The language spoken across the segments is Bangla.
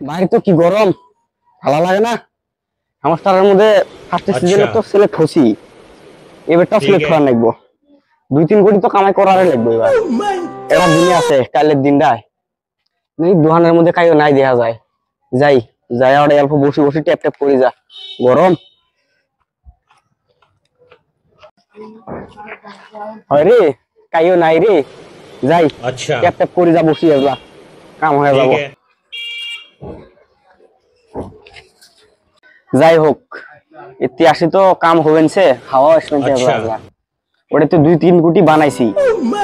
বাইরে তো কি গরম, ভালো লাগে না। আমার তার মধ্যে ফার্স্ট সিজনে তো সিলেক্ট হছি, এবারটা সিলেক্ট করা লাগবো। 2-3 কোটি তো কামাই করার লাগবে এবার। এরা দিনে আছে কালের দিনটায় নেই, দোকানের মধ্যে কাইও নাই দেখা যায়। যাই যাই আর অল্প বসে বসে ট্যাপ ট্যাপ করে যা, গরম হয় রে, কাইও নাই রে। যাই ট্যাপ ট্যাপ করে যা, বসি আসলা, কাম হয়ে যাবো। যাই হোক, ইতিহাসে তো কাম হবেন সে, হাওয়া আসবেন ওটা তো 2-3 কোটি বানাইছি,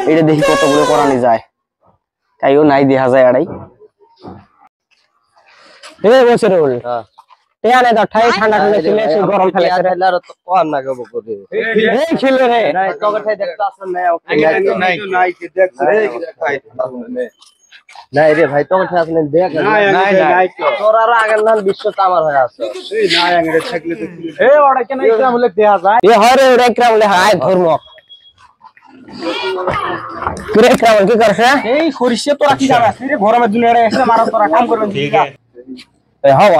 এটা দেখি কতগুলো করানো যায়। তাইও নাই দেখা যায় আড়াই বছর হল ঠান্ডা ঠান্ডা ছিল, গরম ফেলে নাই রে ভাই, তোকে আসলে দেখ তোর আরো আগের নাম বিশ্ব আমার হয়ে আছে। গরমের দিনে মারা তোরা কাম করবেন,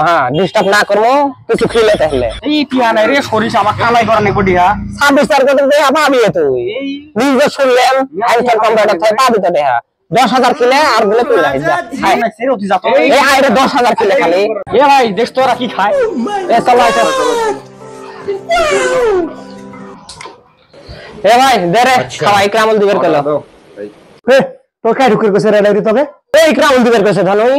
হ্যাঁ ডিস্টার্ব না করবো কিছু খেলে তাহলে। এই টিয়া নাই রে, সরিষ আমার কালাই করা নেই কোটিয়া 26 তারিখে পাবি তুই, নিজে শুনলেন পাবি তো দেখা 10,000 কিলে আর বলে তুই 10,000 কিলে খালি। এ ভাই দেখ তোরা কি খায়, এ ভাই দে রে খাওয়াই, কামল দিবের কেলো তোর কাই ঢুকের কইছে রে ডাইরি, তবে এই কামল দিবের কইছে ধানই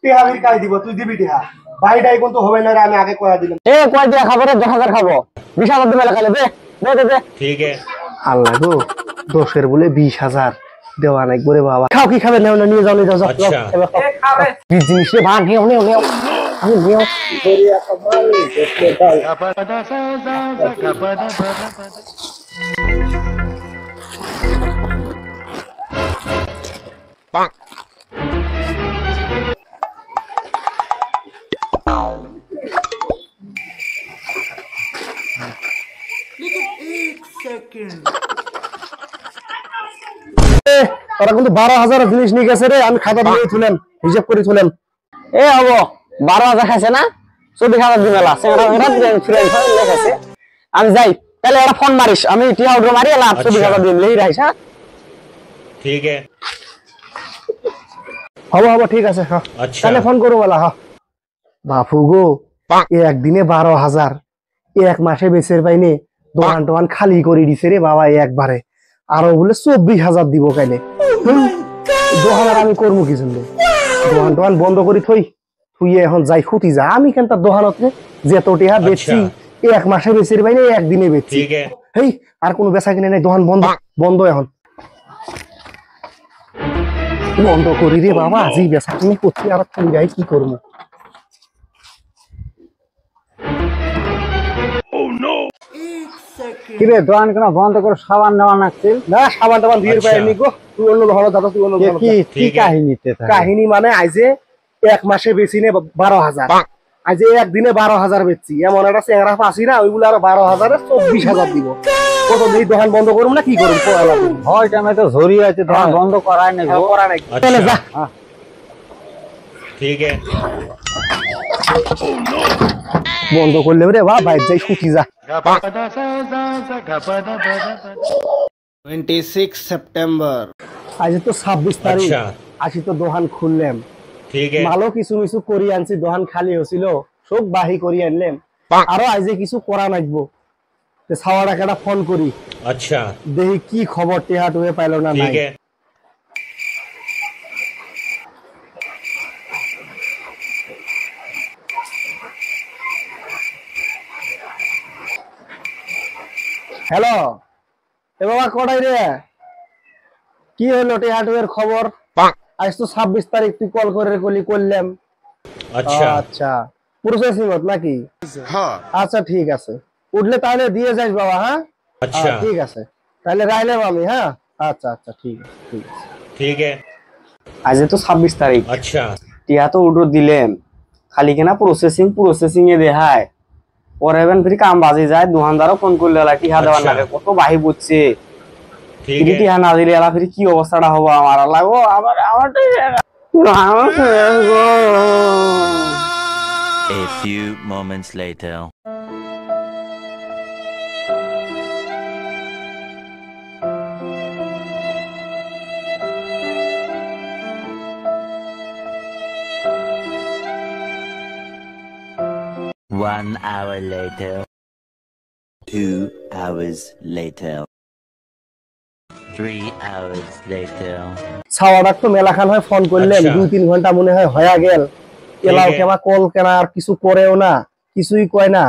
টিহাবির কাই দিব, তুই দিবি টিহা ভাইটাই কিন্তু হবে না রে, আমি আগে কয়া দিলাম। এ কয় দিয়া খাবো রে, 10,000 খাবো, 20,000 দিবে খালি দে দে দে। ঠিক আছে আল্লাহ গো, 10-এর বলে 20,000 দেওয়া নাই করে বাবা। খাও কি খাবে, নেও না নিয়ে যাও, নিয়ে যাও জিনিস রে ভান, নেও নেও নেও, আমি নেও তোরা কিন্তু 12,000 জিনিস নিয়ে গেছে রে, আমি খাতা দিয়ে তুলেন, হিসাব করে তুলেন। এ হবো 12,000 খাইছে না, 24,000 দিবেলা লেখাছে। আমি যাই তাহলে, ওরা ফোন মারিস, আমি টিয়া অর্ডার মারি এলাম, 24,000 দিন লেই রাইস। হ্যাঁ ঠিক আছে, হবো হবো ঠিক আছে। হ্যাঁ তাহলে ফোন করবো বলা। হ্যাঁ বাপু গো, একদিনে 12,000, এক মাসে বেচের পাইনে দোকান টোকান খালি করে দিছে রে বাবা একবারে। আরো বলে 24,000 দিব কাইলে, দোকান আর আমি করবো কি জন্য? দোকান টোকান বন্ধ করি থই থুইয়ে এখন যাই খুঁটি যা। আমি কেন তার দোকানত যে তোটিহা বেচছি, এক মাসে বেচের পাইনে একদিনে বেচছি। হেই আর কোনো বেচা কিনে নাই, দোকান বন্ধ বন্ধ, এখন বন্ধ করি রে বাবা। আজি বেচা কিনে করছি, আর তুমি যাই কি করবো? কিরে দোকান কেন বন্ধ করে সাবান নেওয়া নাকছিল? না সাবান টাবান দিয়ে পাইনি গো, তুই অন্য ভালো দাদা, তুই অন্য কি কাহিনীতে? কাহিনী মানে আইজে এক মাসে বেচি নে 12,000, আজ একদিনে 12,000 বেচছি। এমন একটা চেহারা পাচ্ছি না, ওইগুলো আরো 12,000 24,000 দিব। কত দিন দোকান বন্ধ করুম না কি করুম? হয় টাইমে তো ঝরি আছে, দোকান বন্ধ করাই নাই, করা নাই। চলে যা, ঠিক আছে বন্ধ করলে রে বা বাইরে যাই ছুটি যা। 26 সেপ্টেম্বর, আজ তো 26 তারিখ, আজকে তো দোকান খুললাম, ভালো কিছু কিছু করি আনছি, দোকান খালি হয়েছিল সব বাহি করি আনলাম। আরো আজ কিছু করা লাগবো, ছাওয়া টাকাটা ফোন করি, আচ্ছা দেখি কি খবর, টেহা টুয়ে পাইলো না নাই। হ্যালো এ বাবা, কটাই রে? কি হলো টেহাটুয়ের খবর? আজ তো 26 তারিখ, তুই কল করে করলাম। আচ্ছা আচ্ছা, প্রসেসিং হত নাকি? আচ্ছা ঠিক আছে, উঠলে তাহলে দিয়ে যাস বাবা। হ্যাঁ আচ্ছা ঠিক আছে, তাহলে রাইলাম আমি। হ্যাঁ আচ্ছা আচ্ছা ঠিক আছে ঠিক আছে ঠিক আছে। আজ তো 26 তারিখ, আচ্ছা টিয়া তো উড্রো দিলেম, খালি কেনা প্রসেসিং এ দেখায়, পরে ফির কাম বাজে যায়। দোকানদারও ফোন করলে টিহা দেওয়ার লাগে, কত বাহি বুঝছে। ठीक যদি है টিহা না দিলে এলা ফিরে কি অবস্থাটা হবো আমার লাগো আবার আমার A few moments later. One hour later. 2 hours later. 3 hours later. ছাওয়াটাক তো মেলাখান হয় ফোন করলেন আচ্ছা। 2-3 ঘন্টা মনে হয় হয়ে গেল এলাও কেমা কল কেনা আর কিছু করেও না কিছুই কয় না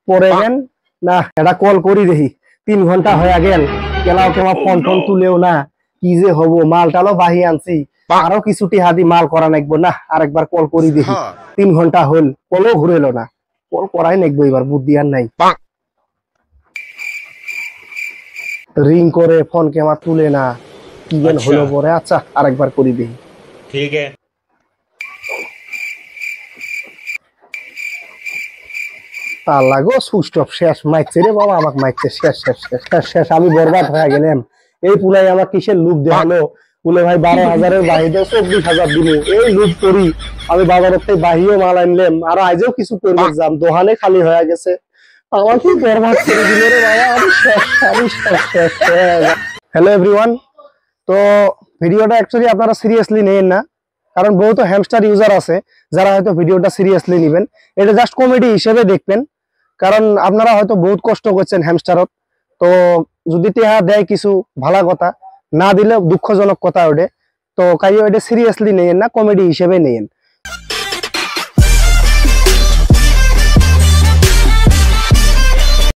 পরে গেন না এটা কল করি দেখি 3 ঘন্টা হয়ে গেল এলাও কেমা ফোন টোন তুলেও না কি যে হবো মালটালো বাহি আনছি আরো কিছু টিহাদি মাল করা নাকবো না আরেকবার কল করি দেখি 3 ঘন্টা হল কলও ঘুরেলো না কল করাই নাকবো এবার বুদ্ধি আর নাই রিং করে ফোন কেমা তুলে না কি যেন আচ্ছা। হলো পরে আচ্ছা আরেকবার করি দেখি ठीक है আল্লাহ গো সুইচ অফ শেষ মাইছে রে বাবা আমাকে মাইছে শেষ শেষ শেষ শেষ শেষ আমি বরবাদ হয়ে গেলাম এই পুলাই আমার কিসের লুপ দেখালো বলে ভাই 12,000-এর বাহিরে 24,000 দিল এই লুপ করি আমি বাজারের থেকে বাহিও মাল আনলাম আর আজও কিছু করবো যাম দোকানে খালি হয়ে গেছে আমার কি বরবাদ করে দিল রে বাবা আমি শেষ হ্যালো এভরিওয়ান তো ভিডিওটা অ্যাকচুয়ালি আপনারা সিরিয়াসলি নেন না কারণ বহুত হ্যামস্টার ইউজার আছে যারা হয়তো ভিডিওটা সিরিয়াসলি নেবেন এটা জাস্ট কমেডি হিসেবে দেখবেন কারণ আপনারা হয়তো বহুত কষ্ট করছেন হ্যামস্টারত তো যদি টেহা দেয় কিছু ভালো কথা না দিলে দুঃখজনক কথা ওঠে তো কাইও এটা সিরিয়াসলি নেন না কমেডি হিসেবে নেন